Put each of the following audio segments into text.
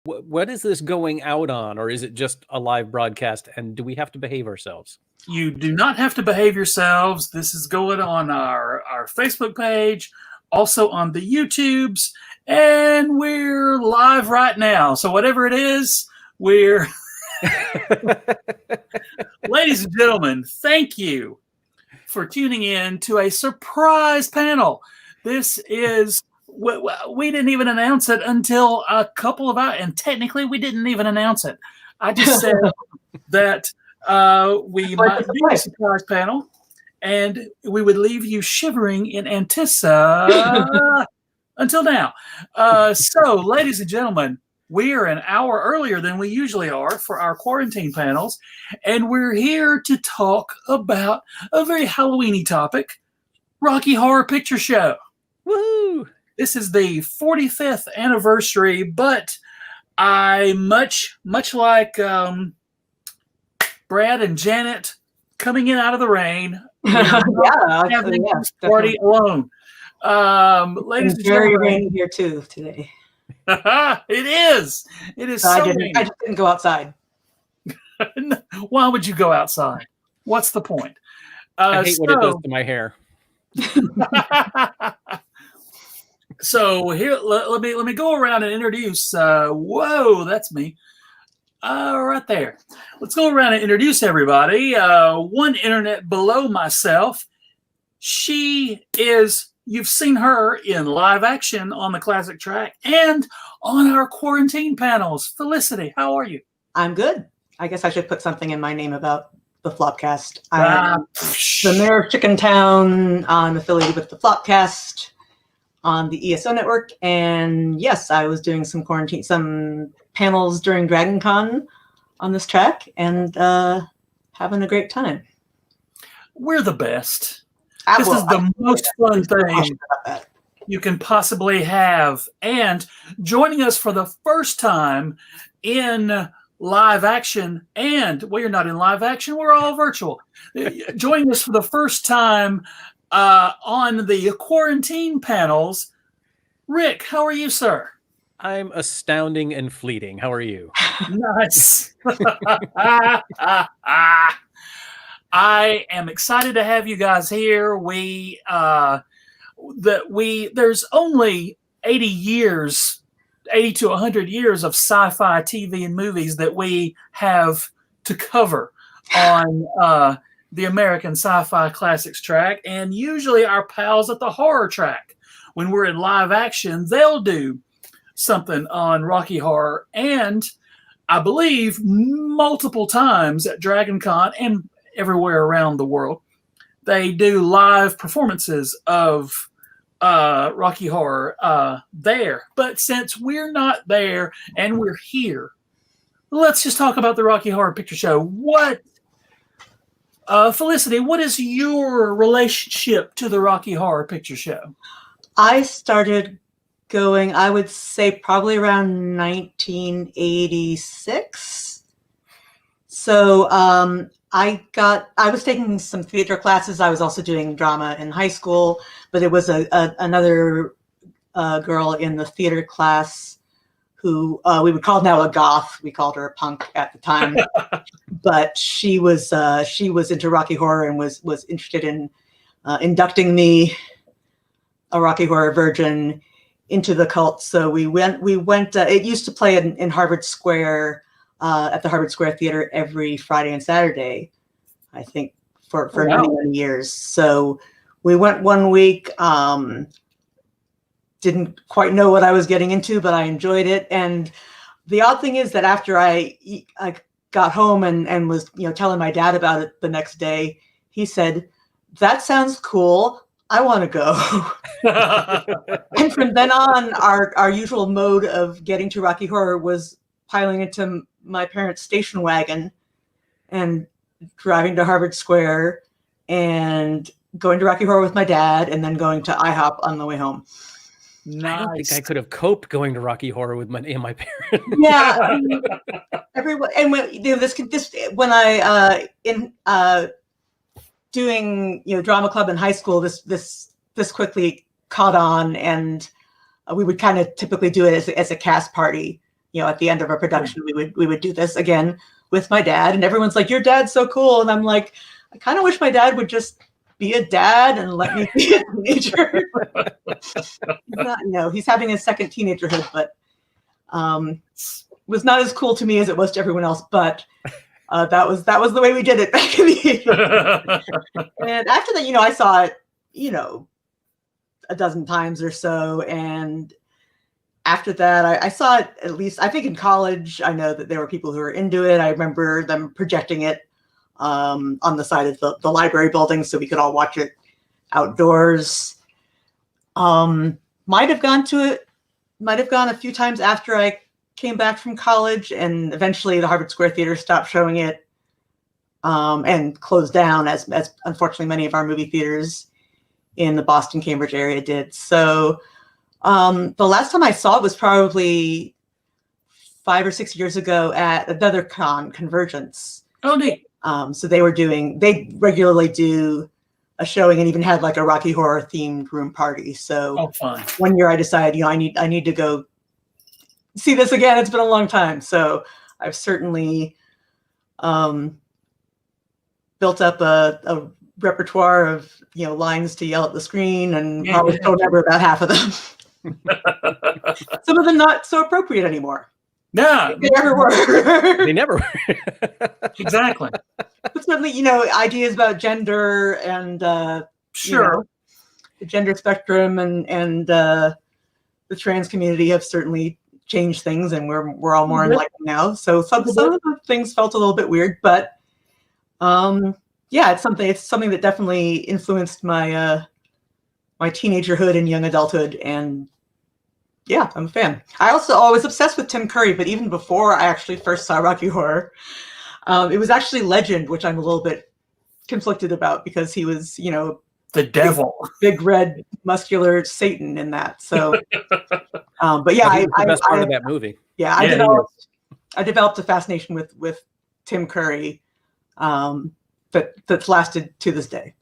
What is this going out on, or is it just a live broadcast, and do we have to behave ourselves? You do not have to behave yourselves. This is going on our Facebook page, also on the YouTubes, and we're live right now. So whatever it is, we're... Ladies and gentlemen, thank you for tuning in to a surprise panel. This is... We didn't even announce it until a couple of hours, and technically we didn't even announce it. I just said that we might do a surprise panel, and we would leave you shivering in antici until now. So, ladies and gentlemen, we are an hour earlier than we usually are for our quarantine panels, and we're here to talk about a very Halloween-y topic, Rocky Horror Picture Show. Woo! This is the 45th anniversary, but I much like Brad and Janet coming in out of the rain. Having this party alone. Ladies and very gentlemen, rainy here too today. It is. It is. I So just didn't go outside. Why would you go outside? What's the point? I hate what it does to my hair. So here, let me go around and introduce. Whoa, that's me. Right there. Let's go around and introduce everybody. One internet below myself. She is. You've seen her in live action on the Classic Track and on our quarantine panels. Felicity, how are you? I'm good. I guess I should put something in my name about the Flopcast. I'm the mayor of Chicken Town. I'm affiliated with the Flopcast on the ESO network, and yes, I was doing some panels during Dragon Con on this track, and having a great time. We're the best. This is the most fun thing you can possibly have, and joining us for the first time in live action, and well, you're not in live action, we're all virtual. Joining us for the first time on the quarantine panels, Rick, how are you, sir? I'm astounding and fleeting. How are you? Nice. I am excited to have you guys here. There's only 80 to 100 years of sci-fi TV and movies that we have to cover on the American Sci-Fi Classics Track, and usually our pals at the Horror Track, when we're in live action, they'll do something on Rocky Horror, and I believe multiple times at Dragon Con and everywhere around the world, they do live performances of Rocky Horror there. But since we're not there and we're here, let's just talk about the Rocky Horror Picture Show. Felicity, what is your relationship to the Rocky Horror Picture Show? I started going, I would say probably around 1986. So I was taking some theater classes. I was also doing drama in high school, but it was another girl in the theater class who we would call now a goth. We called her a punk at the time, but she was into Rocky Horror and was interested in inducting me, a Rocky Horror virgin, into the cult. So we went. It used to play in Harvard Square at the Harvard Square Theater every Friday and Saturday, I think for many years. So we went one week. Didn't quite know what I was getting into, but I enjoyed it. And the odd thing is that after I got home and was telling my dad about it the next day, he said, "That sounds cool. I want to go." And from then on, our usual mode of getting to Rocky Horror was piling into my parents' station wagon and driving to Harvard Square and going to Rocky Horror with my dad, and then going to IHOP on the way home. Nice. I don't think I could have coped going to Rocky Horror with my parents. Yeah, everyone. And when when I doing drama club in high school, this quickly caught on, and we would kind of typically do it as a cast party. at the end of a production, we would do this again with my dad, and everyone's like, "Your dad's so cool," and I'm like, I kind of wish my dad would just be a dad and let me be a teenager. He's having his second teenagerhood, but was not as cool to me as it was to everyone else. But that was the way we did it back in the 80s. And after that, I saw it, a dozen times or so. And after that, I saw it at least, I think in college. I know that there were people who were into it. I remember them projecting it on the side of the library building so we could all watch it outdoors. Might have gone a few times after I came back from college, and eventually the Harvard Square Theater stopped showing it and closed down, as unfortunately many of our movie theaters in the Boston, Cambridge area did. So the last time I saw it was probably 5 or 6 years ago at another Convergence. Oh, neat. So they regularly do a showing and even had like a Rocky Horror themed room party. So fun. One year I decided, I need to go see this again. It's been a long time. So I've certainly built up a repertoire of, lines to yell at the screen, and probably don't remember about half of them. Some of them not so appropriate anymore. Yeah. They never were. They never were. Exactly. But certainly, ideas about gender and Sure. The gender spectrum and the trans community have certainly changed things, and we're all more enlightened now. So some of the things felt a little bit weird, but it's something that definitely influenced my my teenagerhood and young adulthood, and yeah, I'm a fan. I was obsessed with Tim Curry, but even before I actually first saw Rocky Horror, it was actually Legend, which I'm a little bit conflicted about because he was, the devil, big red muscular Satan in that. So, but yeah, I the best part of that movie. Yeah, I developed a fascination with Tim Curry that's lasted to this day.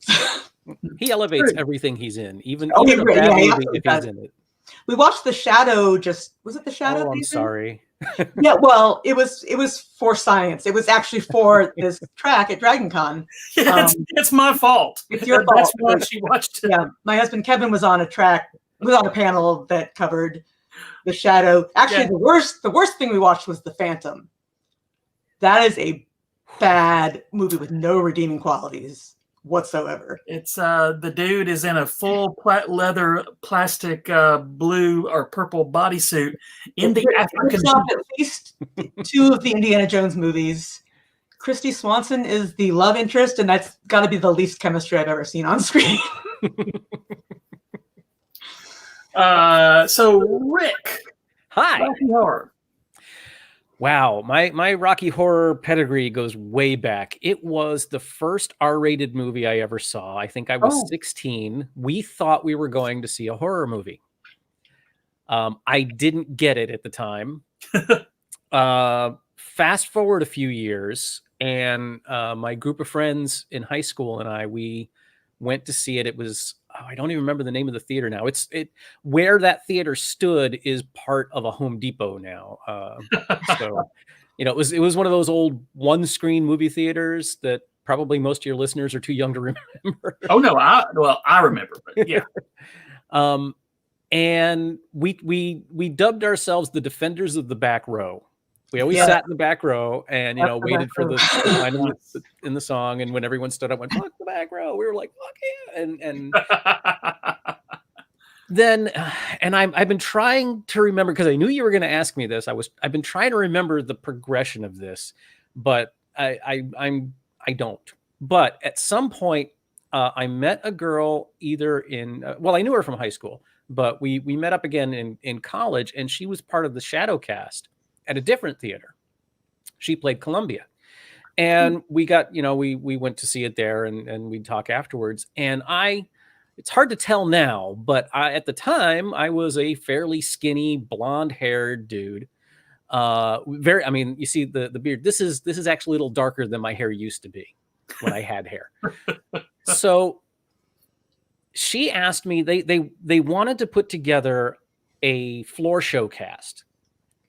He elevates everything he's in, even Oh, even a bad yeah, movie if he's in it. We watched The Shadow. Was it The Shadow? Oh, I'm sorry. Yeah, well, it was for science. It was actually for this track at DragonCon. It's my fault. It's your fault. That's why she watched it. Yeah, my husband Kevin was on a panel that covered The Shadow. Actually, the worst thing we watched was The Phantom. That is a bad movie with no redeeming qualities whatsoever. It's the dude is in a full leather plastic blue or purple bodysuit in the African. At least 2 of the Indiana Jones movies. Christy Swanson is the love interest, and that's got to be the least chemistry I've ever seen on screen. So Rick, Hi. Rocky Horror. Wow, my Rocky Horror pedigree goes way back. It was the first R-rated movie I ever saw. I think I was 16. We thought we were going to see a horror movie. I didn't get it at the time. Fast forward a few years, and my group of friends in high school and we went to see it. It was I don't even remember the name of the theater now. Where that theater stood is part of a Home Depot now. So, it was one of those old one-screen movie theaters that probably most of your listeners are too young to remember. Oh no, I remember, but yeah. And we dubbed ourselves the Defenders of the Back Row. We always sat in the back row and, waited for the line in the song. And when everyone stood up, went, "Fuck the back row," we were like, "Fuck yeah." And then, and I've been trying to remember, because I knew you were going to ask me this. I've been trying to remember the progression of this, but I don't. But at some point, I met a girl either in, I knew her from high school, but we met up again in college, and she was part of the Shadow cast at a different theater. She played Columbia. And we got, we went to see it there, and we'd talk afterwards. And it's hard to tell now, but at the time I was a fairly skinny, blonde-haired dude. You see the beard. This is actually a little darker than my hair used to be when I had hair. So she asked me, they wanted to put together a floor show cast,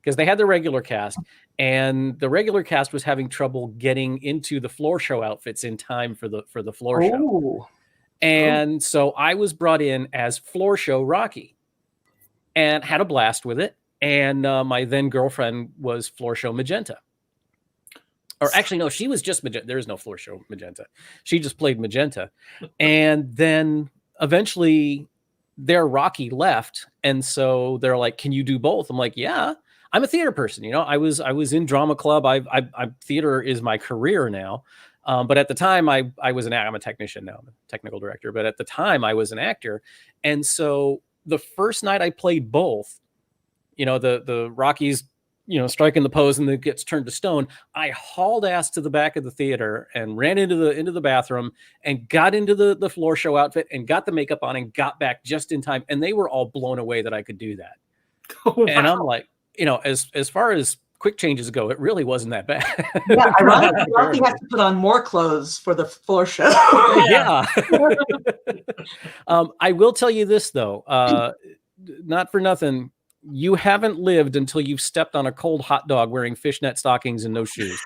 because they had the regular cast, and the regular cast was having trouble getting into the floor show outfits in time for the floor show. And so I was brought in as floor show Rocky, and had a blast with it. And my then girlfriend was floor show Magenta. Or actually, no, she was just Magenta. There is no floor show Magenta. She just played Magenta. And then eventually their Rocky left. And so they're like, can you do both? I'm like, yeah, I'm a theater person. You know, I was in drama club. Theater is my career now. But at the time I'm a technician now, I'm a technical director. But at the time I was an actor. And so the first night I played both, you know, the Rockies, you know, striking the pose and then gets turned to stone. I hauled ass to the back of the theater and ran into the bathroom and got into the floor show outfit and got the makeup on and got back just in time. And they were all blown away that I could do that. Oh, wow. And I'm like, you know, as far as quick changes go, it really wasn't that bad. Yeah, ironically, Rocky has to put on more clothes for the floor show. Yeah. I will tell you this though, not for nothing. You haven't lived until you've stepped on a cold hot dog wearing fishnet stockings and no shoes.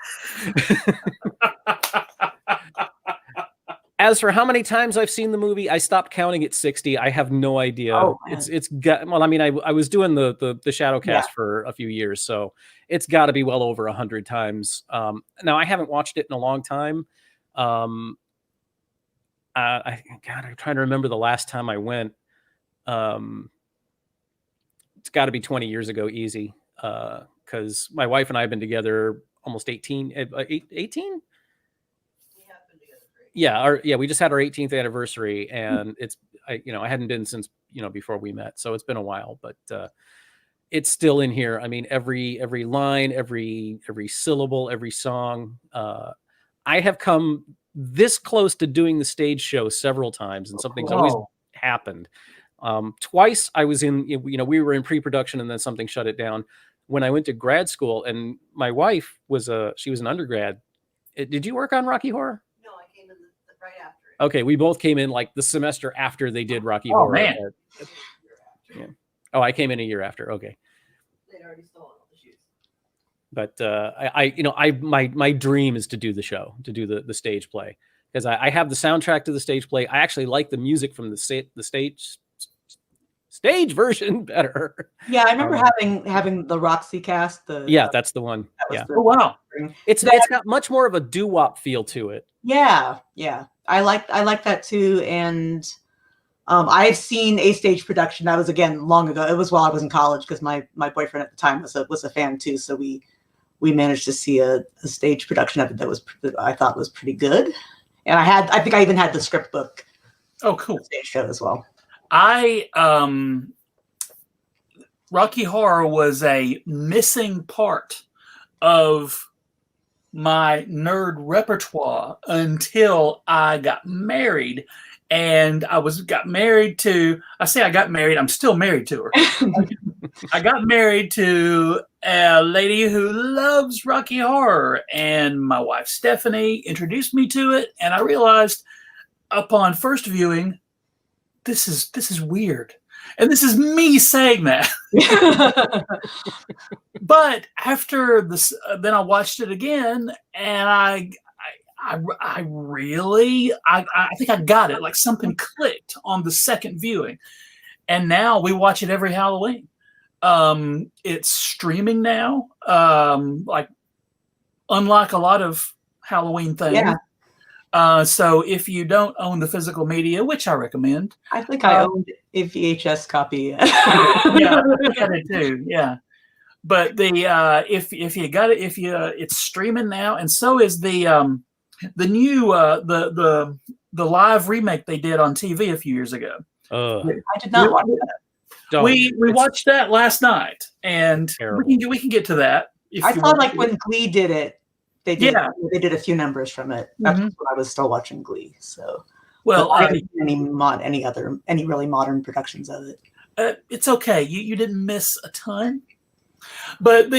As for how many times I've seen the movie, I stopped counting at 60. I have no idea. Oh, it's got, well, I mean, I was doing the Shadowcast for a few years, so it's got to be well over 100 times. Now I haven't watched it in a long time. I'm trying to remember the last time I went. It's got to be 20 years ago, easy. Because my wife and I have been together almost 18. Yeah, we just had our 18th anniversary, and I hadn't been since, you know, before we met, so it's been a while, but it's still in here. I mean, every line, every syllable, every song. I have come this close to doing the stage show several times, and something's always happened. Twice I was in, you know, we were in pre-production and then something shut it down. When I went to grad school, and my wife she was an undergrad. Did you work on Rocky Horror? No, I came in right after it. Okay, we both came in like the semester after they did Rocky Horror. Man. Yeah. Oh, I came in a year after. Okay. They'd already stolen all the shoes. But my dream is to do the show, to do the stage play, because I have the soundtrack to the stage play. I actually like the music from the stage version better. Yeah, I remember having the Roxy cast. That's the one. Yeah. Oh wow. It's got much more of a doo-wop feel to it. Yeah. I like that too. And I've seen a stage production. That was again long ago. It was while I was in college, because my boyfriend at the time was a fan too. So we managed to see a stage production of it that I thought was pretty good. And I think I even had the script book. Oh, cool. Stage show as well. Rocky Horror was a missing part of my nerd repertoire until I got married. And I got married to, I'm still married to her. I got married to a lady who loves Rocky Horror, and my wife Stephanie introduced me to it, and I realized upon first viewing, this is weird. And this is me saying that. But after this, then I watched it again, and I think I got it. Like something clicked on the second viewing. And now we watch it every Halloween. It's streaming now. Like unlike a lot of Halloween things. Yeah. So if you don't own the physical media, which I recommend, I think I owned a VHS copy. Yeah, I got it too. Yeah, but if you got it, it's streaming now, and so is the new the live remake they did on TV a few years ago. I did not watch that. We watched that last night, and we can get to that. I thought like when Glee did it. They did a few numbers from it. That's when I was still watching Glee. So, well, I haven't seen any really modern productions of it. It's okay. You didn't miss a ton. But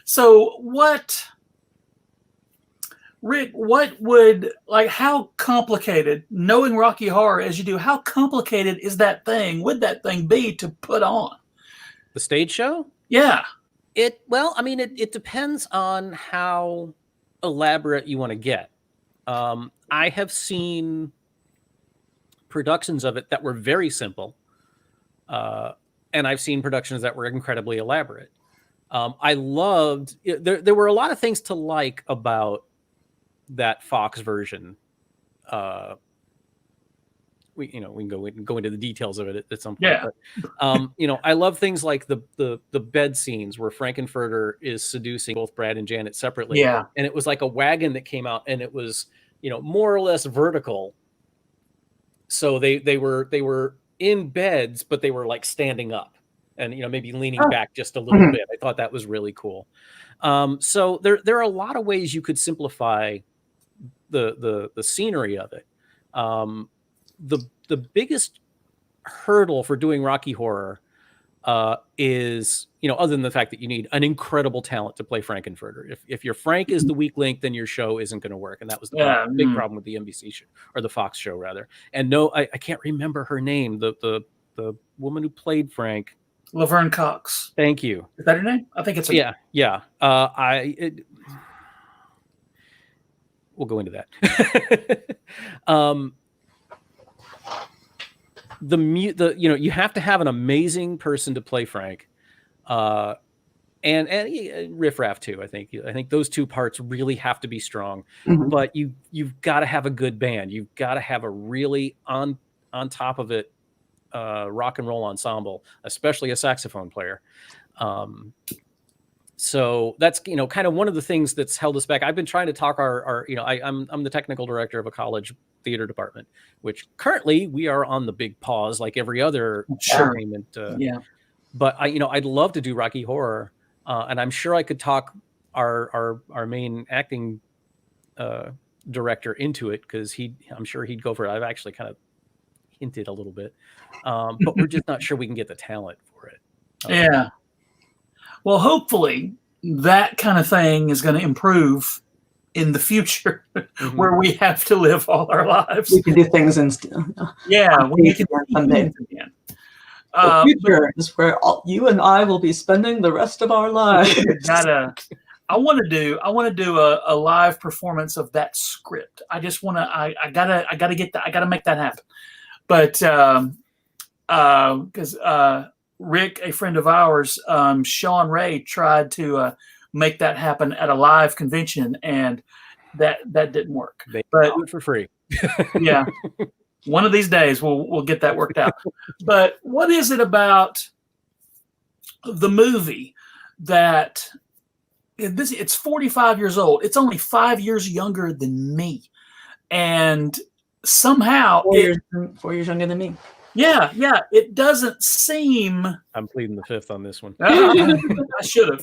so what, Rick? What would how complicated, knowing Rocky Horror as you do? How complicated would that thing be to put on? The stage show? Yeah. Well, I mean, it depends on how elaborate you want to get. I have seen productions of it that were very simple, and I've seen productions that were incredibly elaborate. I loved there were a lot of things to like about that Fox version. We can go into the details of it at some point. Yeah. But, I love things like the bed scenes where Frankenfurter is seducing both Brad and Janet separately. Yeah. And it was like a wagon that came out, and it was, more or less vertical. So they were in beds, but they were like standing up and, maybe leaning back just a little bit. I thought that was really cool. So there are a lot of ways you could simplify the scenery of it. The biggest hurdle for doing Rocky Horror is, other than the fact that you need an incredible talent to play Frankenfurter. If your Frank is the weak link, then your show isn't going to work. And that was the big problem with the NBC show, or the Fox show rather. And no, I can't remember her name. The woman who played Frank. Laverne Cox. Thank you. Is that her name? I think it's yeah. We'll go into that. You have to have an amazing person to play Frank, and Riff Raff too. I think those two parts really have to be strong. Mm-hmm. But you've got to have a good band. You've got to have a really on top of it rock and roll ensemble, especially a saxophone player. So that's kind of one of the things that's held us back. I've been trying to talk I'm the technical director of a college theater department, which currently we are on the big pause like every other entertainment. But I'd love to do Rocky Horror, and I'm sure I could talk our main acting director into it, because I'm sure he'd go for it. I've actually kind of hinted a little bit, but we're just not sure we can get the talent for it. Yeah. Well, hopefully that kind of thing is going to improve in the future, where we have to live all our lives. We can do things when we can do things again. The future is where you and I will be spending the rest of our lives. I want to do a live performance of that script. I just want to. I gotta get that. I gotta make that happen. But because Rick, a friend of ours, Sean Ray, tried to make that happen at a live convention, and that didn't work. They do it for free. Yeah, one of these days we'll get that worked out. But what is it about the movie that it's 45 years old? It's only 5 years younger than me, and somehow 4 years younger than me. Yeah, it doesn't seem. I'm pleading the fifth on this one. I should have.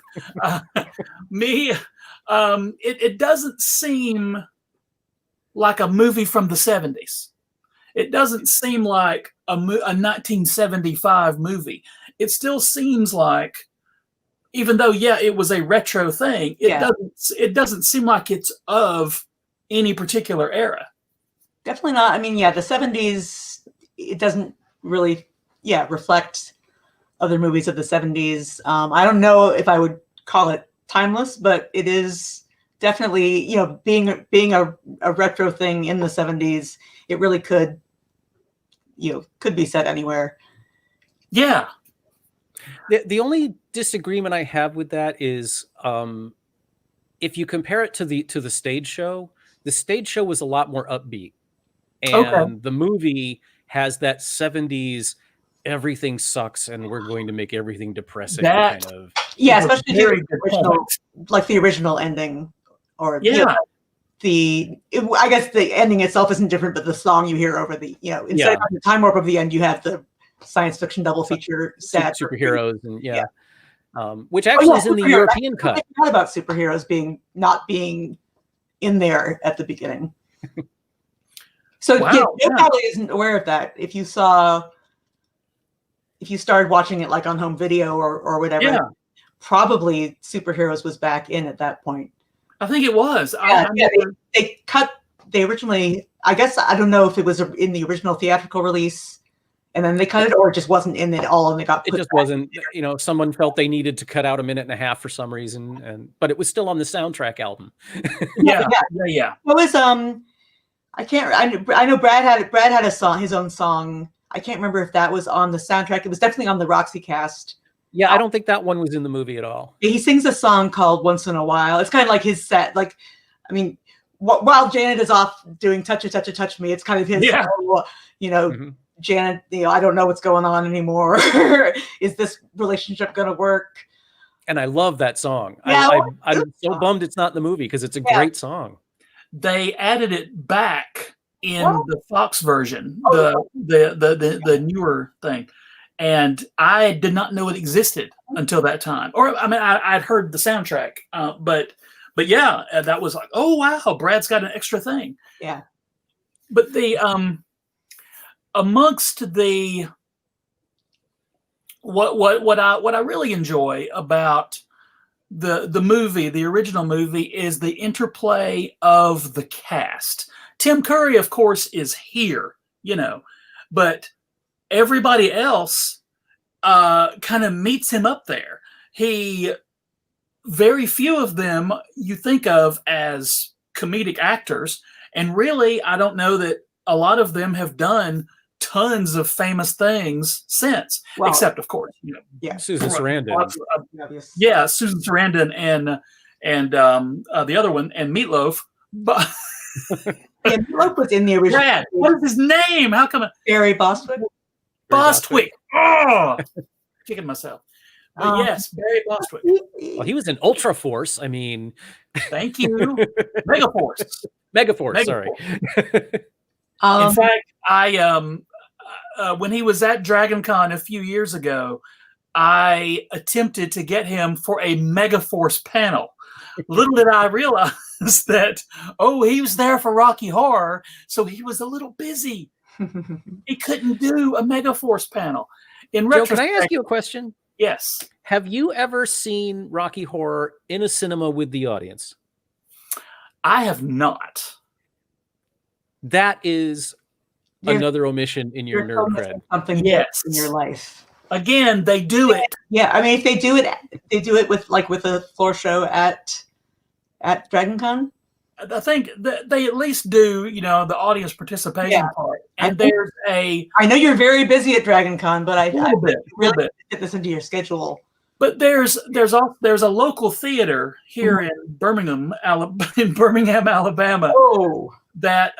It doesn't seem like a movie from the 70s. It doesn't seem like a 1975 movie. It still seems like, even though it was a retro thing, it doesn't seem like it's of any particular era. Definitely not. I mean, the 70s. It doesn't really, reflect other movies of the 70s. I don't know if I would call it timeless, but it is definitely, being a retro thing in the 70s. It really could be set anywhere. Yeah. The only disagreement I have with that is, if you compare it to the stage show was a lot more upbeat, and the movie has that 70s everything sucks and we're going to make everything depressing kind of. Especially the original ending, or I guess the ending itself isn't different, but the song you hear over the instead of the time warp of the end, you have the science fiction double feature sad superheroes and which actually is in the European cut. I forgot about superheroes not being in there at the beginning. So Jim probably isn't aware of that. If you started watching it like on home video or whatever, probably Superheroes was back in at that point. I think it was. They originally, I guess, I don't know if it was in the original theatrical release and then they cut it, or it just wasn't in it all, and they got it put just back wasn't, someone felt they needed to cut out 1.5 minutes for some reason, but it was still on the soundtrack album. Yeah. It was I know Brad had a song, his own song. I can't remember if that was on the soundtrack. It was definitely on the Roxy cast. Yeah, I don't think that one was in the movie at all. He sings a song called Once in a While. It's kind of like his set. Like, I mean, while Janet is off doing Touch It, Touch It, Touch Me, it's kind of his, Janet, I don't know what's going on anymore. Is this relationship going to work? And I love that song. Yeah, I'm so bummed it's not in the movie because it's a great song. They added it back in the Fox version, the newer thing. And I did not know it existed until that time. Or, I mean, I'd heard the soundtrack, but yeah, that was like, oh, wow, Brad's got an extra thing. Yeah. But the, amongst the, what I really enjoy about the movie, the original movie, is the interplay of the cast. Tim Curry, of course, is here, but everybody else kind of meets him up there. Very few of them you think of as comedic actors, and really, I don't know that a lot of them have done tons of famous things since, except, of course, Susan Sarandon. Yeah, Susan Sarandon and the other one, and Meatloaf. But Meatloaf was in the original. Brad, what is his name? How come? Barry Bostwick. Bostwick. Oh, kicking myself. But yes, Barry Bostwick. Well, he was in Ultra Force. I mean, thank you. Megaforce. Megaforce. Sorry. In fact, I when he was at Dragon Con a few years ago, I attempted to get him for a Megaforce panel. Little did I realize that, he was there for Rocky Horror, so he was a little busy. He couldn't do a Megaforce panel. In retrospect, can I ask you a question? Yes. Have you ever seen Rocky Horror in a cinema with the audience? I have not. That is another omission in your nerd cred. Something in your life. Again, they do it. Yeah, I mean, if they do it with a floor show at Dragon Con. I think that they at least do, the audience participation part. And I know you're very busy at Dragon Con, but I really get this into your schedule. But there's a local theater here in Birmingham, Alabama. Oh, that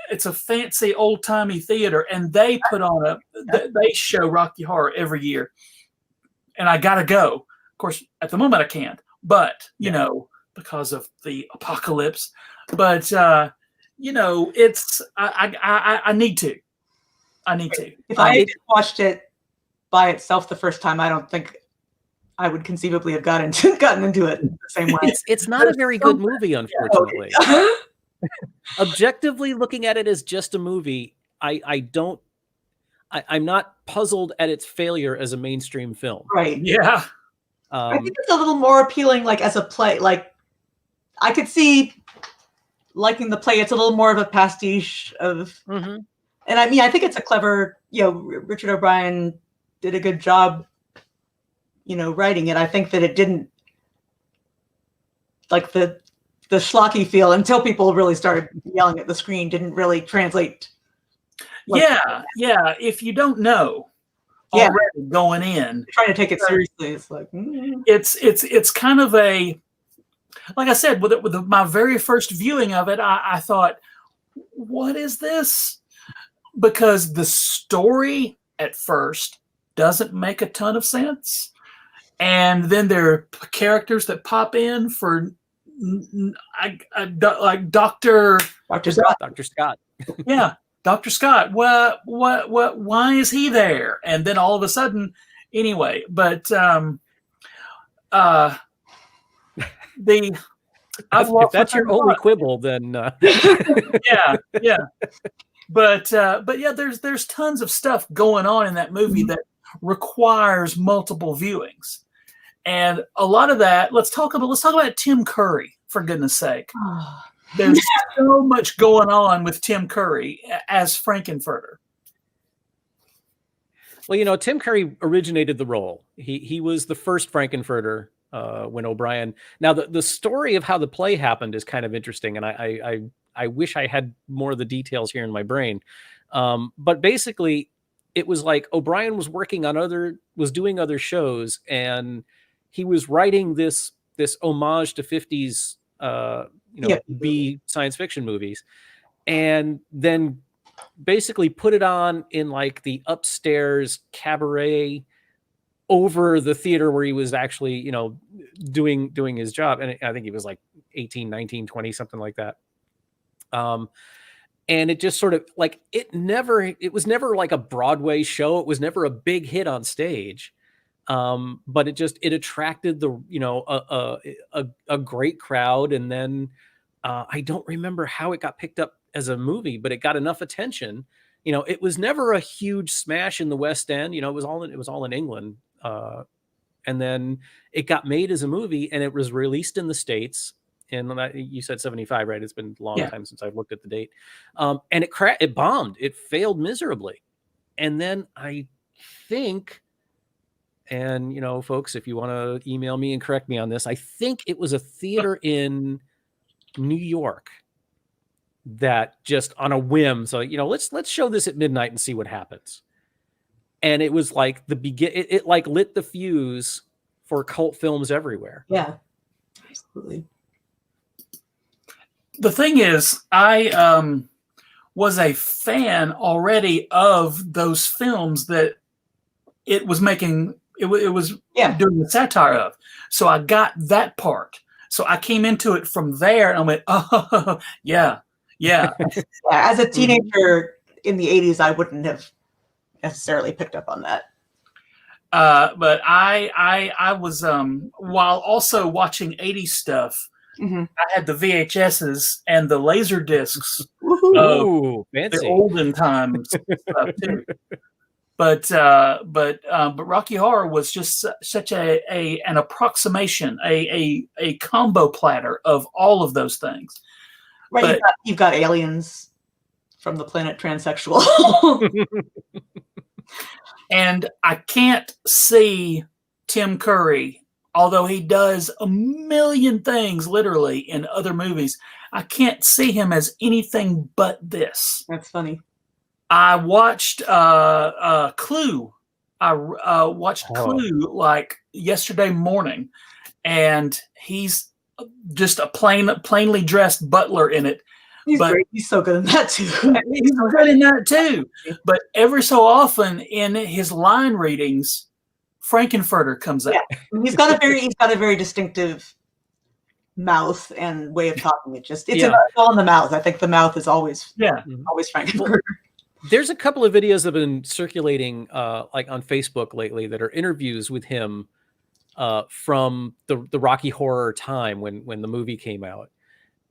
it's a fancy old timey theater, and they put on they show Rocky Horror every year, and I gotta go. Of course, at the moment I can't, but because of the apocalypse. But it's I need to. If I had watched it by itself the first time, I don't think I would conceivably have gotten into it the same way. It's not a very good movie, unfortunately. Objectively looking at it as just a movie, I'm not puzzled at its failure as a mainstream film. Right. Yeah. I think it's a little more appealing, like as a play. Like I could see liking the play. It's a little more of a pastiche of, and I mean, I think it's a clever. Richard O'Brien did a good job. Writing it. I think that it didn't like the schlocky feel until people really started yelling at the screen. Didn't really translate. Yeah. If you don't know already going in, trying to take it seriously, it's like it's kind of a, like I said, with my very first viewing of it, I thought, what is this? Because the story at first doesn't make a ton of sense, and then there are characters that pop in for. Like Dr. Scott. Yeah, Dr. Scott. What? Why is he there? And then all of a sudden, anyway. But if that's your only quibble, then yeah. But yeah, there's tons of stuff going on in that movie that requires multiple viewings. And a lot of that, let's talk about Tim Curry, for goodness sake. There's so much going on with Tim Curry as Frankenfurter. Well, Tim Curry originated the role. He was the first Frankenfurter when O'Brien. Now, the story of how the play happened is kind of interesting, and I wish I had more of the details here in my brain. But basically, it was like O'Brien was doing other shows, and he was writing this homage to 50s, B science fiction movies, and then basically put it on in like the upstairs cabaret over the theater where he was actually, doing his job. And I think he was like 18, 19, 20, something like that. And it just sort of like, it was never like a Broadway show. It was never a big hit on stage. But it attracted a great crowd. And then I don't remember how it got picked up as a movie, but it got enough attention. It was never a huge smash in the West End. It was all in England. And then it got made as a movie, and it was released in the States. And you said 75, right? It's been a long time since I've looked at the date. And it bombed. It failed miserably. And then I think, and folks, if you want to email me and correct me on this, I think it was a theater in New York that just on a whim, so let's show this at midnight and see what happens. And it was like it like lit the fuse for cult films everywhere. Yeah, absolutely. The thing is, I was a fan already of those films that it was making. It was doing the satire of. So I got that part. So I came into it from there, and I went, oh, yeah. As a teenager in the 80s, I wouldn't have necessarily picked up on that. But I was while also watching 80s stuff. Mm-hmm. I had the VHSs and the laser discs Ooh, fancy. The olden times stuff too. But Rocky Horror was just such an approximation, a combo platter of all of those things. Right, but, you've got aliens from the planet Transsexual. And I can't see Tim Curry, although he does a million things literally in other movies. I can't see him as anything but this. That's funny. I watched Clue. I watched Clue like yesterday morning, and he's just a plainly dressed butler in it. He's great. He's so good in that too. He's good in that too. But every so often in his line readings, Frankenfurter comes out. Yeah. He's got a very distinctive mouth and way of talking. It's all in the mouth. I think the mouth is always Frankenfurter. There's a couple of videos that have been circulating like on Facebook lately that are interviews with him from the Rocky Horror time when the movie came out.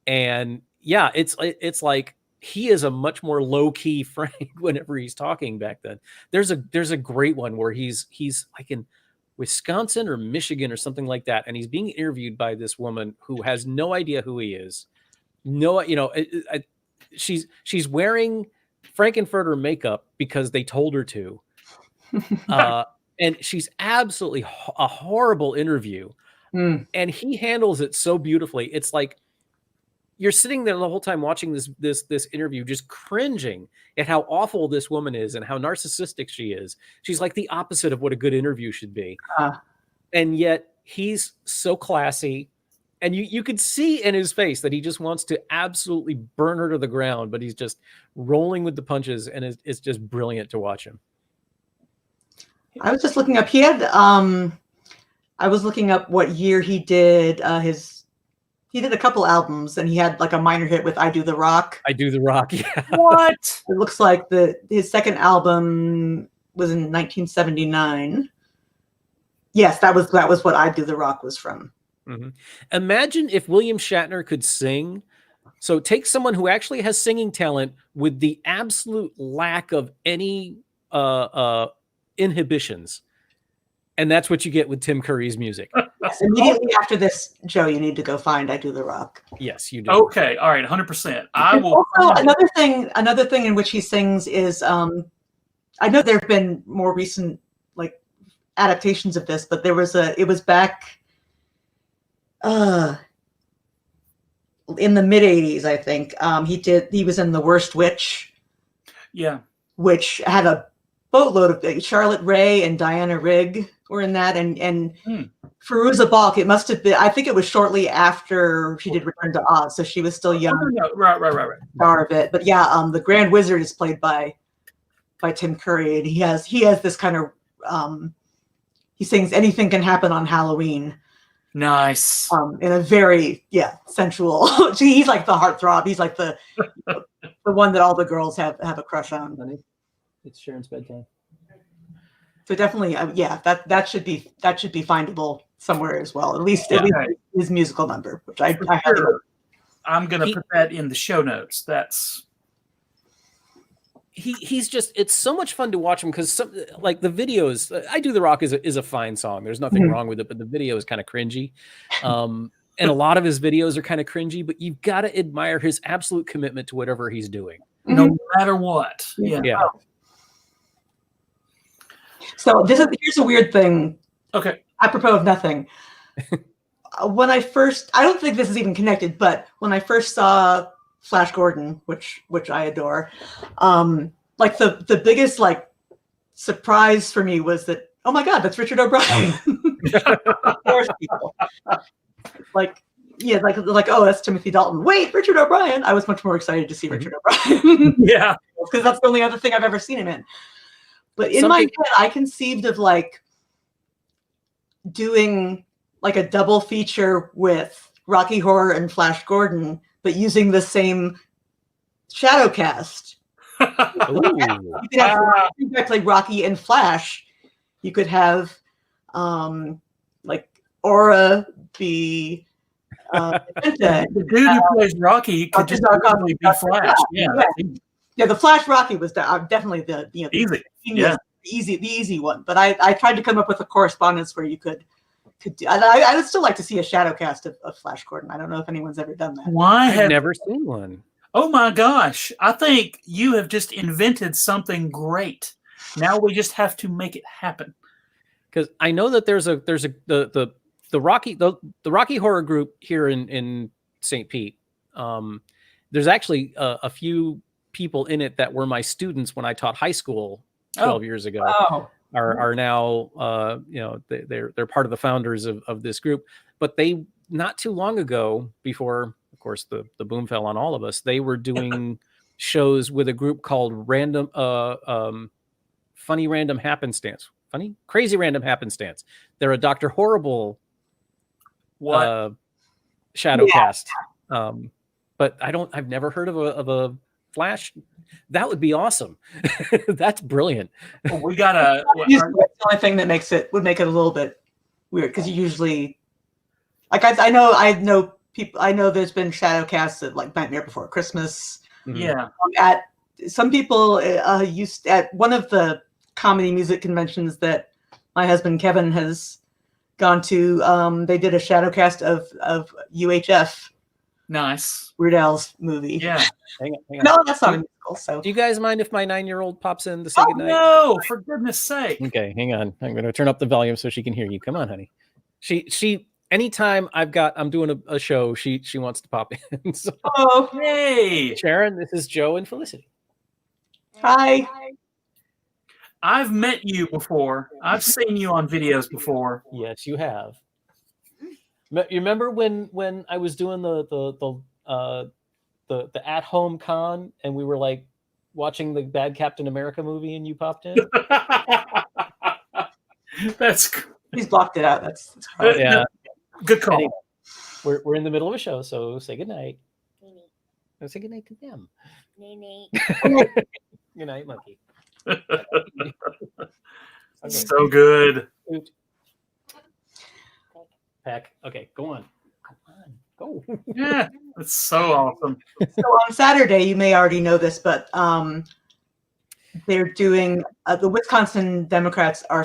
And yeah, it's like he is a much more low-key Frank whenever he's talking back then. There's a great one where he's like in Wisconsin or Michigan or something like that, and he's being interviewed by this woman who has no idea who he is. She's wearing Frankenfurter makeup because they told her to. And she's absolutely a horrible interview. And he handles it so beautifully. It's like you're sitting there the whole time watching this interview, just cringing at how awful this woman is and how narcissistic she is. She's like the opposite of what a good interview should be. And yet he's so classy. And you could see in his face that he just wants to absolutely burn her to the ground, but he's just rolling with the punches, and it's just brilliant to watch him. I was just looking up. I was looking up what year he did he did a couple albums, and he had like a minor hit with "I Do the Rock." I Do the Rock, yeah. What? It looks like his second album was in 1979. Yes, that was what "I Do the Rock" was from. Mm-hmm. Imagine if William Shatner could sing. So take someone who actually has singing talent with the absolute lack of any inhibitions. And that's what you get with Tim Curry's music. Yes, immediately after this, Joe, you need to go find "I Do the Rock." Yes, you do. Okay, all right, 100%. I will. Also, another thing in which he sings is I know there have been more recent like adaptations of this, but it was back in the mid 80s, I think. He was in The Worst Witch. Yeah. Which had a boatload of Charlotte Rae and Diana Rigg were in that, and Fairuza Balk. It must have been. I think it was shortly after she did Return to Oz, so she was still young. No. Right. Star of it, but yeah, the Grand Wizard is played by Tim Curry, and he has this kind of he sings "Anything Can Happen on Halloween." Nice. In a very sensual. He's like the heartthrob. He's like the one that all the girls have a crush on. Honey, it's Sharon's bedtime. So definitely, that should be findable somewhere as well. At least his musical number, which I have. I'm gonna put that in the show notes. That's he's just, it's so much fun to watch him because like the videos, I Do the Rock is a fine song. There's nothing wrong with it, but the video is kind of cringy. And a lot of his videos are kind of cringy, but you've got to admire his absolute commitment to whatever he's doing. No matter what. Yeah. So here's a weird thing. Okay. Apropos of nothing. When I don't think this is even connected, but when I first saw Flash Gordon, which I adore, like the biggest like surprise for me was that, oh my God, that's Richard O'Brien. Like, oh, that's Timothy Dalton. Wait, Richard O'Brien. I was much more excited to see Richard O'Brien. Yeah. Because that's the only other thing I've ever seen him in. But in my head, I conceived of like doing like a double feature with Rocky Horror and Flash Gordon, but using the same shadow cast. You could have like Rocky and Flash. You could have like Aura be the dude who plays Rocky could just be Flash. Yeah, the Flash Rocky was definitely the easy one. But I tried to come up with a correspondence where you could do. I would still like to see a shadow cast of Flash Gordon. I don't know if anyone's ever done that. I've never seen one. Oh my gosh! I think you have just invented something great. Now we just have to make it happen. Because I know that there's the Rocky Horror group here in St. Pete. There's actually a few people in it that were my students when I taught high school 12 years ago. Oh. Are now they're part of the founders of this group. But they, not too long ago, before of course the boom fell on all of us, they were doing shows with a group called Crazy Random Happenstance. They're a Dr. Horrible shadow cast. But I've never heard of a Flash. That would be awesome. That's brilliant. Well, we gotta. That's the only thing that would make it a little bit weird, because you usually, like, I know people. I know there's been shadow casts at like Nightmare Before Christmas. Yeah. At some people used at one of the comedy music conventions that my husband Kevin has gone to. They did a shadow cast of UHF. Nice. Weird Al's movie. Yeah. Hang on. No, that's not a musical. So, do you guys mind if my 9-year-old pops in to say goodnight? No, for goodness sake. Okay, hang on. I'm going to turn up the volume so she can hear you. Come on, honey. She anytime I'm doing a show, she wants to pop in. So, oh, hey, Sharon, this is Joe and Felicity. Hi. I've met you before. I've seen you on videos before. Yes, you have. You remember when I was doing the at-home con and we were like watching the Bad Captain America movie and you popped in? He's blocked it out. That's yeah. Good call. Anyway, we're in the middle of a show, so say goodnight. Say goodnight to them. Good night, monkey. Okay. So good. Pack. Okay, go on. Come on, go. Yeah, that's so awesome. So on Saturday, you may already know this, but they're doing the Wisconsin Democrats are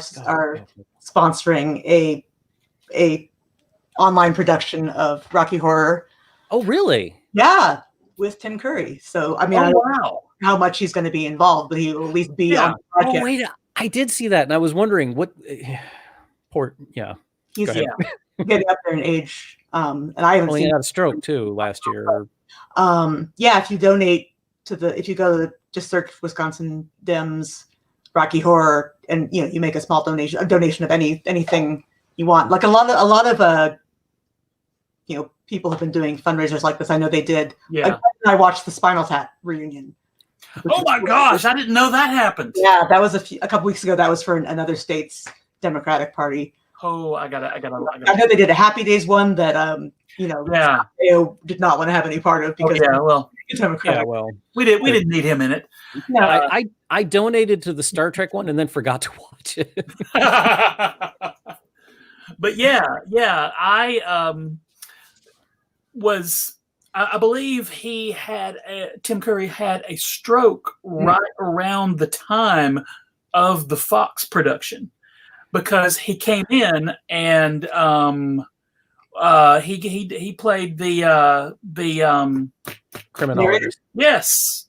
sponsoring a online production of Rocky Horror. Oh, really? Yeah, with Tim Curry. So I mean, wow. how much he's going to be involved, but he will at least be on the Oh podcast. wait, I did see that, and I was wondering what. Poor, yeah. He's Go ahead. getting up there in age, and I haven't Well, he seen. had a stroke too last year. If you donate if you go to just search Wisconsin Dems Rocky Horror, and you make a small donation of anything you want. Like a lot of people have been doing fundraisers like this. I know they did. Yeah. I watched the Spinal Tap reunion. Oh my gosh, I didn't know that happened. Yeah, that was a couple weeks ago. That was for another state's Democratic Party. Oh, I gotta. I know they did a Happy Days one that AO did not want to have any part of because Democratic. Yeah, well, we didn't need him in it. No, I donated to the Star Trek one and then forgot to watch it. But I believe Tim Curry had a stroke right around the time of the Fox production, because he came in and he played the Criminologist. Yes.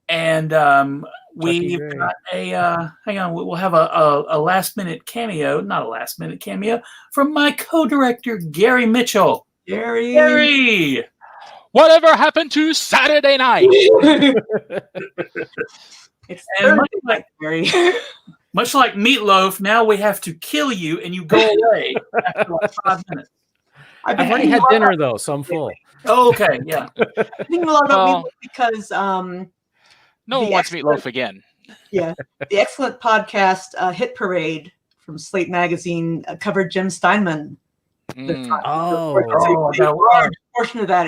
And we've got hang on, we'll have a last minute cameo, not a last minute cameo, from my co-director Gary Mitchel. Gary, whatever happened to Saturday night? it's and Gary. much like Meatloaf, now we have to kill you and you go away after like 5 minutes. I've already had dinner though, so I'm full. Oh, okay, yeah. I think a lot about Meatloaf because no one wants Meatloaf again. Yeah, the excellent podcast Hit Parade from Slate Magazine covered Jim Steinman. A large portion of that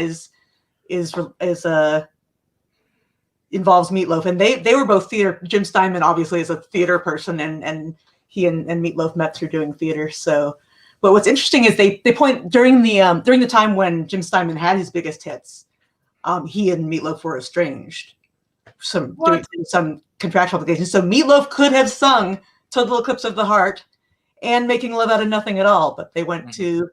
involves Meatloaf, and they were both theater. Jim Steinman obviously is a theater person, and he and Meatloaf met through doing theater. So, but what's interesting is they point during the time when Jim Steinman had his biggest hits, he and Meatloaf were estranged. Due to some contractual obligations. So Meatloaf could have sung "Total Eclipse of the Heart" and "Making Love Out of Nothing at All," but they went to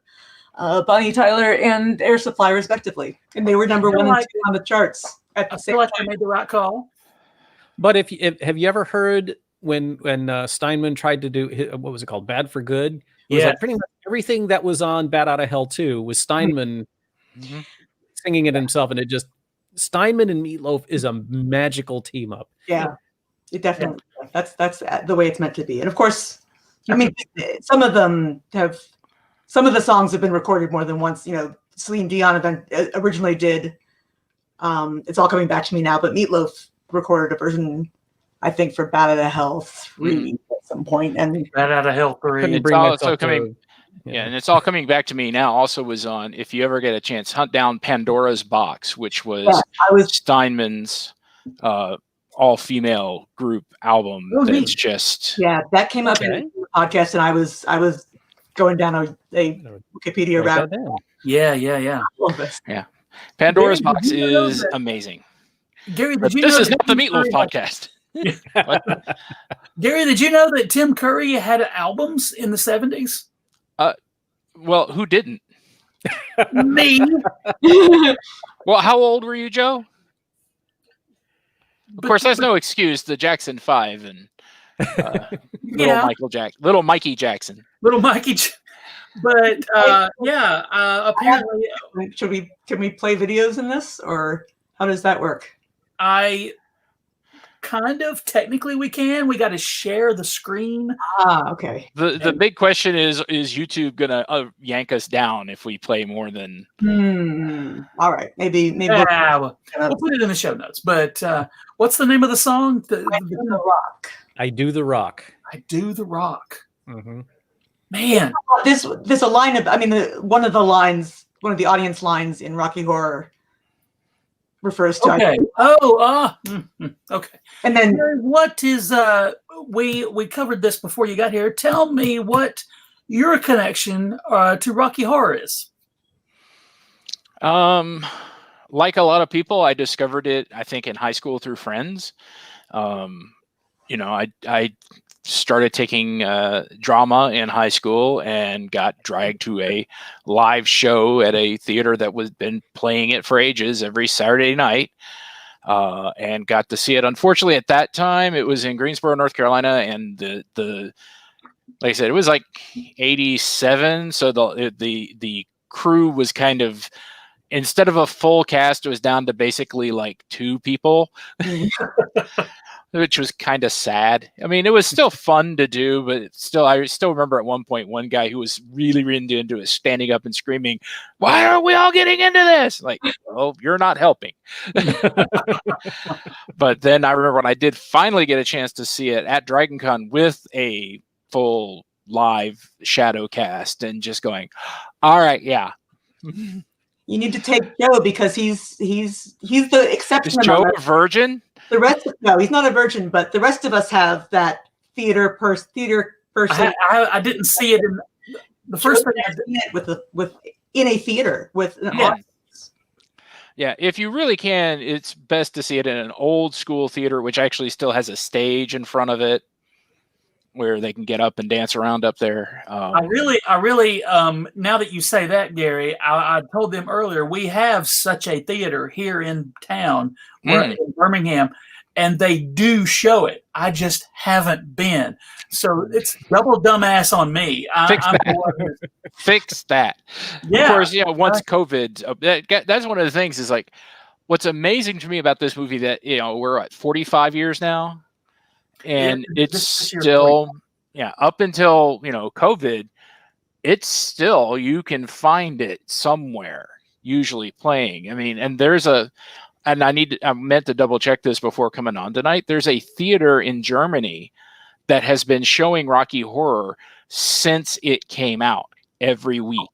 Bonnie Tyler and Air Supply respectively, and they were number 1 and 2 on the charts at the same time. I made the right call. But have you ever heard when Steinman tried to do what was it called, Bad for Good? It was like pretty much everything that was on Bat Out of Hell 2 was Steinman singing it himself, and it just Steinman and Meatloaf is a magical team up. Yeah, it definitely. Yeah. That's the way it's meant to be, and of course, I mean, some of the songs have been recorded more than once. Celine Dion originally did "It's All Coming Back to Me Now," but Meatloaf recorded a version, I think, for "Bat Out of Hell 3" at some point, and Bat Out of Hell 3. It's also coming. Yeah, and It's All Coming Back to Me Now also was on, if you ever get a chance, hunt down Pandora's Box, which was Steinman's all-female group album. That's just... Yeah, that came up in the podcast, and I was going down a Wikipedia route. Yeah. Yeah. Pandora's Box is amazing. Gary, this is not the Meatloaf podcast. Gary, did you know that Tim Curry had albums in the 70s? Well, who didn't? Me. Well, how old were you, Joe? Of course, that's no excuse. The Jackson 5 and little Mikey Jackson. Little Mikey. But apparently, can we play videos in this, or how does that work? Kind of technically we can. We got to share the screen. Okay. The big question is YouTube gonna yank us down if we play more than? All right, maybe we'll put it in the show notes. But what's the name of the song? I Do the Rock. I Do the Rock. I Do the Rock. Mm-hmm. Man, there's a line of. I mean, one of the audience lines in Rocky Horror refers to. Okay. Okay. And then what is we covered this before you got here. Tell me what your connection to Rocky Horror is. Like a lot of people, I discovered it, I think, in high school through friends. I started taking drama in high school and got dragged to a live show at a theater that was been playing it for ages every Saturday night. and got to see it. Unfortunately, at that time, it was in Greensboro, North Carolina, and the like I said, it was like 87, so the crew was kind of, instead of a full cast, it was down to basically like 2 people, which was kind of sad. I mean, it was still fun to do, but I still remember at one point, one guy who was really into it standing up and screaming, "Why are we all getting into this?" Like, well, you're not helping. But then I remember when I did finally get a chance to see it at DragonCon with a full live shadow cast and just going, all right, yeah. You need to take Joe because he's the exception. Is Joe a virgin? The rest of, no, he's not a virgin, but the rest of us have that theater person. I didn't see it in the first thing I did in a theater with an audience. Yeah, if you really can, it's best to see it in an old school theater, which actually still has a stage in front of it, where they can get up and dance around up there. I really, now that you say that, Gary, I told them earlier, we have such a theater here in town, in Birmingham, and they do show it. I just haven't been. So it's double dumbass on me. Fix that. Yeah. Of course, once COVID, that's one of the things is like, what's amazing to me about this movie that, we're at 45 years now. And it's still, up until, COVID, it's still, you can find it somewhere, usually playing. I mean, and I meant to double check this before coming on tonight. There's a theater in Germany that has been showing Rocky Horror since it came out every week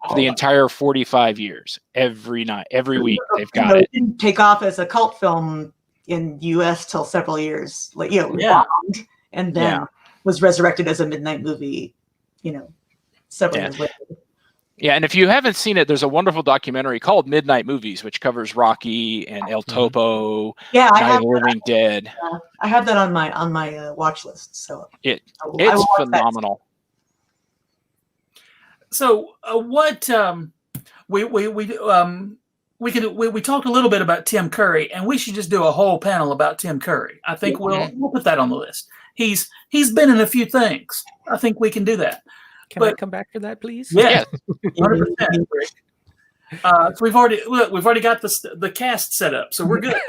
for the entire 45 years. Every night, every week, they've got it. It didn't take off as a cult film in U.S. till several years, bombed, and then was resurrected as a midnight movie, several years later. Yeah, and if you haven't seen it, there's a wonderful documentary called Midnight Movies, which covers Rocky and El Topo, Night of the Living Dead. I have that on my watch list, so it's phenomenal. So, what we talked a little bit about Tim Curry, and we should just do a whole panel about Tim Curry. I think we'll put that on the list. He's been in a few things. I think we can do that. Can I come back to that, please? Yeah, 100%. So we've already got the cast set up, so we're good.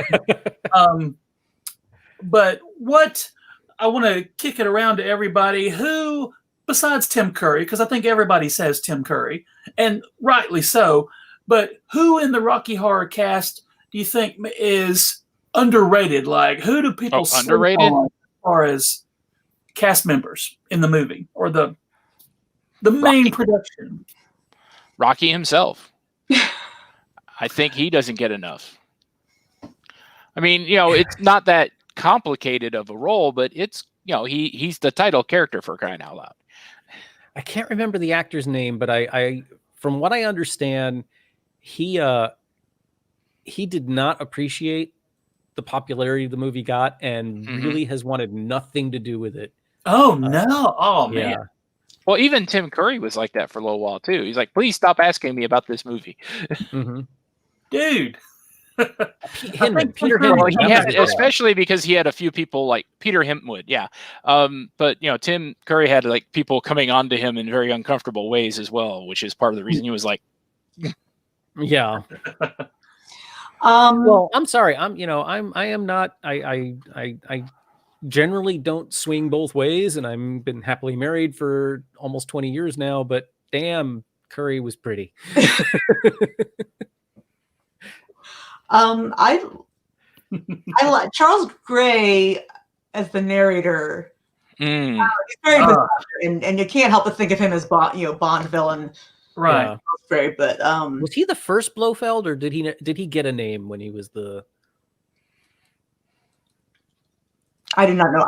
But what I want to kick it around to everybody who, besides Tim Curry, because I think everybody says Tim Curry, and rightly so. But who in the Rocky Horror cast do you think is underrated? Like, who do people underrated as far as cast members in the movie or the main production? Rocky himself. I think he doesn't get enough. I mean, it's not that complicated of a role, but it's, he's the title character, for crying out loud. I can't remember the actor's name, but I from what I understand, he did not appreciate the popularity the movie got, and really has wanted nothing to do with it. Oh no! Oh man! Yeah. Well, even Tim Curry was like that for a little while too. He's like, "Please stop asking me about this movie, dude." Peter Hinton, especially because he had a few people like Peter Hintwood, but Tim Curry had like people coming on to him in very uncomfortable ways as well, which is part of the reason he was like, yeah. Well, I'm sorry. I am not. I generally don't swing both ways, and I've been happily married for almost 20 years now. But damn, Curry was pretty. I like Charles Gray as the narrator. He's very good, and you can't help but think of him as Bond villain, right? Yeah. Gray, but was he the first Blofeld, or did he get a name when he was the? I do not know.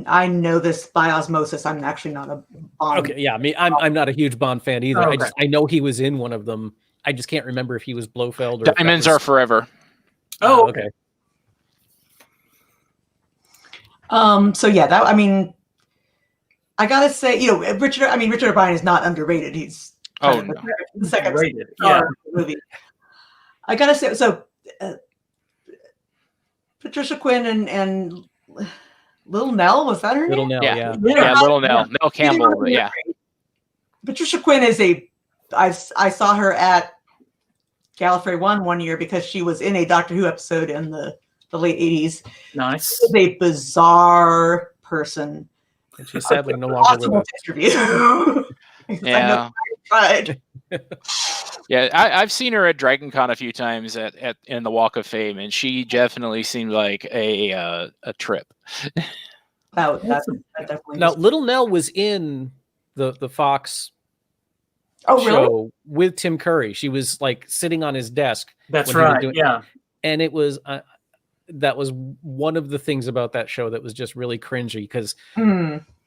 I know this by osmosis. I'm actually not a Bond. Okay, yeah, I'm not a huge Bond fan either. Oh, okay. I know he was in one of them. I just can't remember if he was Blofeld or Diamonds Are Forever. Oh, okay. So yeah, I gotta say, Richard O'Brien is not underrated. He's the second rated. movie. I gotta say, so Patricia Quinn and Little Nell, was that her Little name? Nell, yeah. Little Nell. Nell Campbell, but yeah. Patricia Quinn is I saw her at Gallifrey one year because she was in a Doctor Who episode in the late 80s. Nice. She's a bizarre person. And she's sadly no longer with us. Interview. Yeah. I tried. Yeah, I've seen her at Dragon Con a few times in the Walk of Fame, and she definitely seemed like a trip. That definitely. Now, Little Nell was in the Fox show really? With Tim Curry. She was like sitting on his desk. That's right. Yeah, and it was that was one of the things about that show that was just really cringy because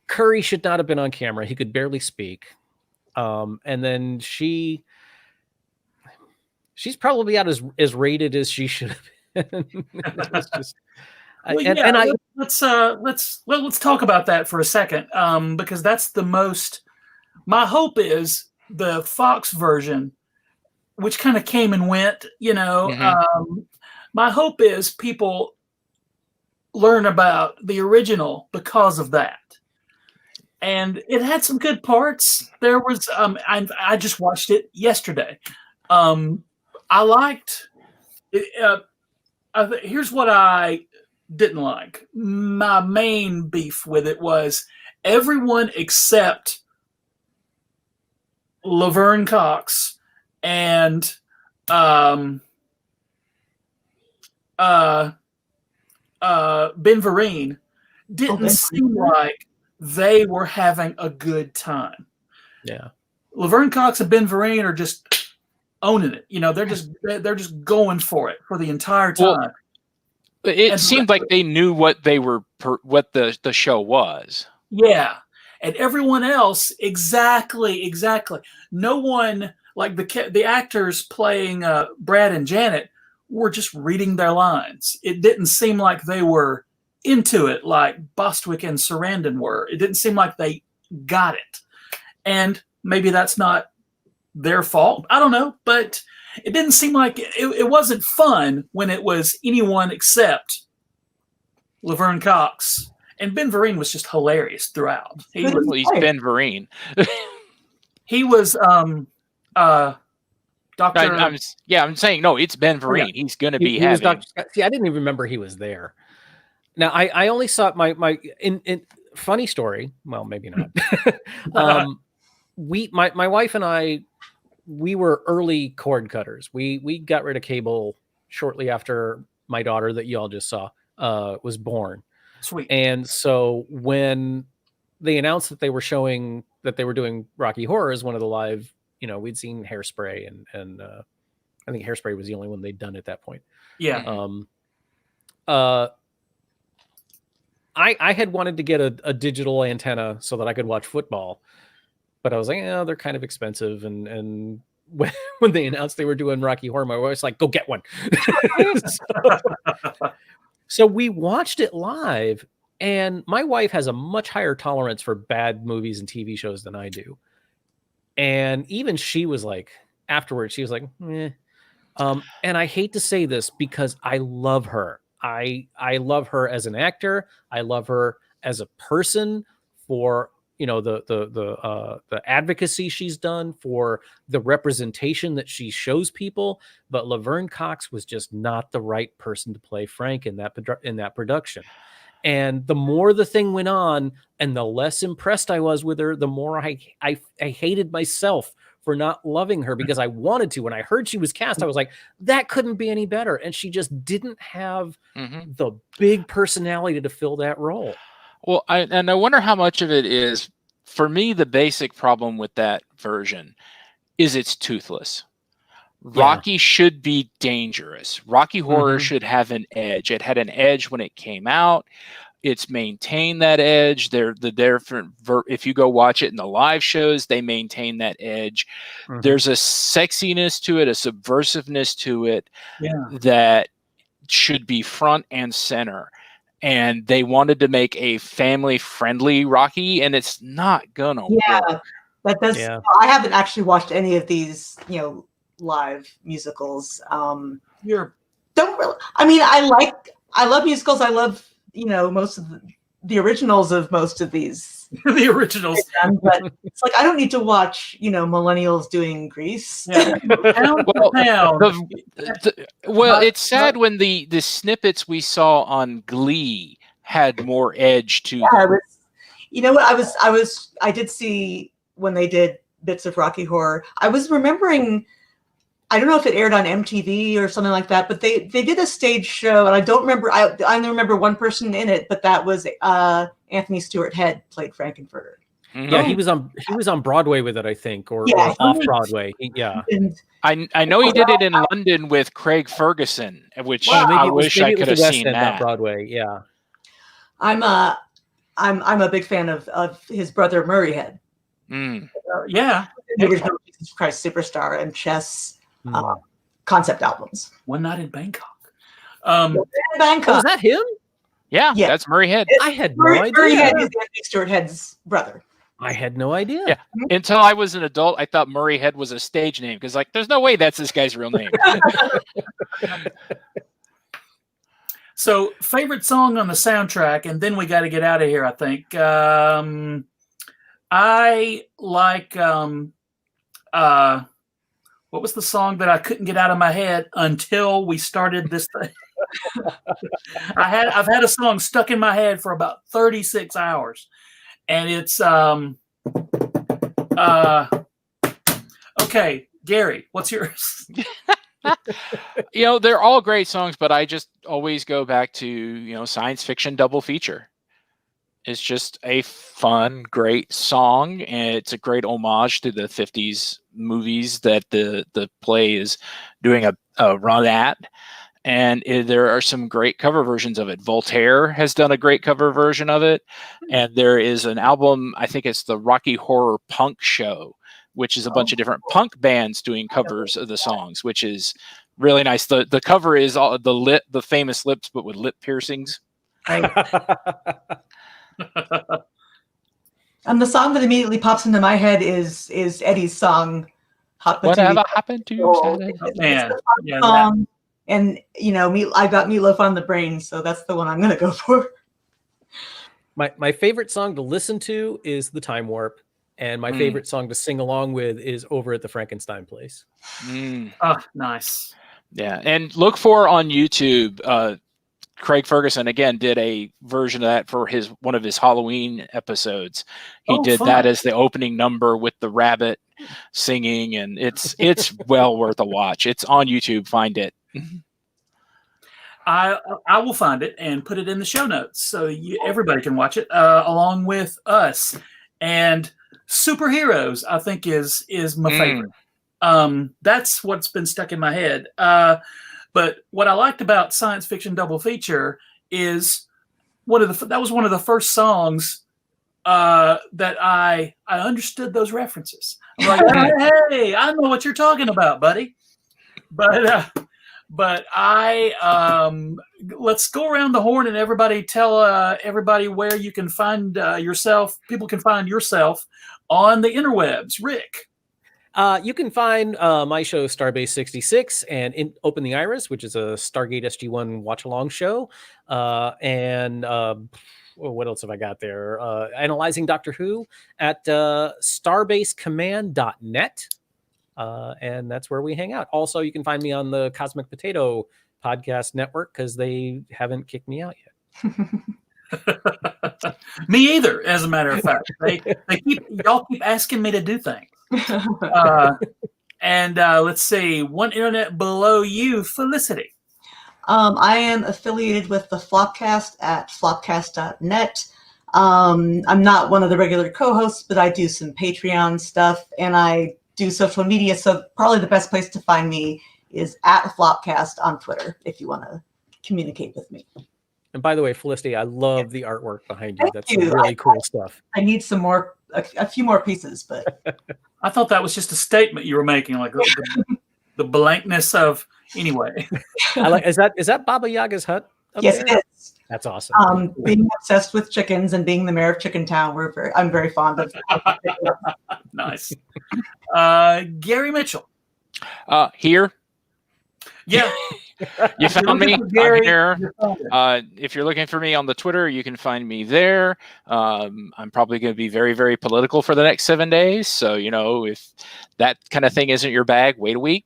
Curry should not have been on camera. He could barely speak. And then she's probably out as rated as she should have been. It's just, let's talk about that for a second, because that's the most. My hope is the Fox version, which kind of came and went. My hope is people learn about the original because of that. And it had some good parts. There was, I just watched it yesterday. I liked it. Here's what I didn't like. My main beef with it was everyone except Laverne Cox and Ben Vereen didn't seem like they were having a good time. Yeah. Laverne Cox and Ben Vereen are just owning it. They're just going for it for the entire time. Well, it seemed like they knew what what the show was. Yeah. And everyone else, exactly. No one, like the actors playing Brad and Janet, were just reading their lines. It didn't seem like they were into it like Bostwick and Sarandon were. It didn't seem like they got it. And maybe that's not their fault. I don't know. But it didn't seem like it wasn't fun when it was anyone except Laverne Cox. And Ben Vereen was just hilarious throughout. He's Ben Vereen. He was Dr. I'm saying no. It's Ben Vereen. Yeah. He's going to be having. See, I didn't even remember he was there. Now I only saw my funny story. Well, maybe not. My wife and I, we were early cord cutters. We got rid of cable shortly after my daughter that you all just saw was born. Sweet. And so when they announced that they were showing that they were doing Rocky Horror as one of the live, we'd seen Hairspray and I think Hairspray was the only one they'd done at that point. Yeah. I had wanted to get a digital antenna so that I could watch football, but I was like, they're kind of expensive. And when they announced they were doing Rocky Horror, my wife was like, go get one. So we watched it live, and my wife has a much higher tolerance for bad movies and TV shows than I do. And even she was like, afterwards, she was like, eh. And I hate to say this because I love her. I love her as an actor. I love her as a person for, the advocacy she's done, for the representation that she shows people. But Laverne Cox was just not the right person to play Frank in that production. And the more the thing went on, and the less impressed I was with her, the more I hated myself for not loving her, because I wanted to. When I heard she was cast, I was like, that couldn't be any better. And she just didn't have the big personality to fill that role. Well, I wonder how much of it is, for me, the basic problem with that version is it's toothless. Yeah. Rocky should be dangerous. Rocky Horror should have an edge. It had an edge when it came out. It's maintained that edge. They're the different. If you go watch it in the live shows, they maintain that edge. There's a sexiness to it, a subversiveness to it that should be front and center. And they wanted to make a family-friendly Rocky, and it's not gonna work. That does. Yeah. I haven't actually watched any of these, live musicals. I I love musicals. I love, most of the originals of most of these. The originals. But it's like, I don't need to watch, millennials doing Grease. Yeah. It's sad when the snippets we saw on Glee had more edge to them. You know what? I did see when they did bits of Rocky Horror. I was remembering, I don't know if it aired on MTV or something like that, but they did a stage show, and I don't remember. I only remember one person in it, but that was Anthony Stewart Head played Frankenfurter. Mm-hmm. Yeah, he was on Broadway with it, I think, or off Broadway. Yeah, I know he did it in London with Craig Ferguson, which I wish I could have seen that. Broadway, yeah. I'm a big fan of his brother Murray Head. Mm. Yeah, the original Jesus Christ Superstar and Chess concept albums. One Night in Bangkok. Bangkok. Was that him? Yeah, that's Murray Head. I had no idea. Murray Head is Anthony Stewart Head's brother. I had no idea. Yeah. Until I was an adult, I thought Murray Head was a stage name because, there's no way that's this guy's real name. So, favorite song on the soundtrack, and then we got to get out of here, I think. I like, what was the song that I couldn't get out of my head until we started this thing? I've had a song stuck in my head for about 36 hours. And it's, okay, Gary, what's yours? They're all great songs, but I just always go back to, science fiction double feature. It's just a fun, great song, and it's a great homage to the 50s movies that the play is doing a run at. And there are some great cover versions of it. Voltaire has done a great cover version of it. And there is an album, I think it's the Rocky Horror Punk Show, which is a bunch of different punk bands doing covers of the songs, which is really nice. The cover is all the famous lips, but with lip piercings. Right. And the song that immediately pops into my head is Eddie's song, Whatever Happened to You? Oh, man. Yeah, and I got Meatloaf on the brain, so that's the one I'm going to go for. My favorite song to listen to is The Time Warp, and my favorite song to sing along with is Over at the Frankenstein Place. Oh, nice. Yeah, and look for on YouTube. Craig Ferguson again did a version of that for one of his Halloween episodes. He did that as the opening number with the rabbit singing, and it's well worth a watch. It's on YouTube. Find it. I will find it and put it in the show notes so everybody can watch it along with us. And superheroes, I think, is my favorite. That's what's been stuck in my head. But what I liked about Science Fiction Double Feature is that was one of the first songs that I understood those references. I'm like, hey, I know what you're talking about, buddy. But let's go around the horn and everybody tell everybody where you can find yourself. People can find yourself on the interwebs. Rick. You can find my show Starbase 66 and Open the Iris, which is a Stargate SG-1 watch-along show. And what else have I got there? Analyzing Doctor Who at starbasecommand.net. And that's where we hang out. Also, you can find me on the Cosmic Potato Podcast Network because they haven't kicked me out yet. Me either, as a matter of fact. Y'all keep asking me to do things. And let's see, one internet below you, Felicity. I am affiliated with the Flopcast at flopcast.net. I'm not one of the regular co-hosts, but I do some Patreon stuff and I do social media. So probably the best place to find me is at Flopcast on Twitter if you want to communicate with me. And by the way, Felicity, I love the artwork behind you. That's some really cool stuff. I need some more, a few more pieces, but I thought that was just a statement you were making, like the blankness of. Anyway, is that Baba Yaga's hut? Yes, there? it is. That's awesome. Being obsessed with chickens and being the mayor of Chicken Town, I'm very fond of. Nice. Gary Mitchell. Here. Yeah. You found me. Gary, I'm here. If you're looking for me on the Twitter, you can find me there. I'm probably going to be very, very political for the next 7 days. So, if that kind of thing isn't your bag, wait a week.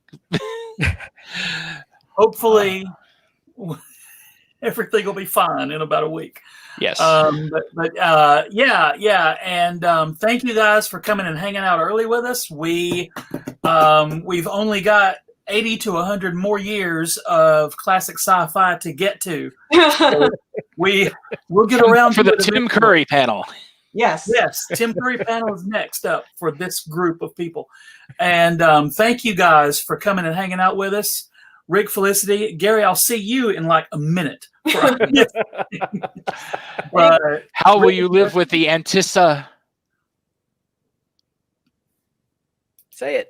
Hopefully, everything will be fine in about a week. Yes. Yeah. And thank you guys for coming and hanging out early with us. We've only got 80 to 100 more years of classic sci-fi to get to. So we'll get around for the Tim Curry panel. Yes. Tim Curry panel is next up for this group of people. And thank you guys for coming and hanging out with us. Rick, Felicity, Gary, I'll see you in like a minute. How will you live with the antici? Say it.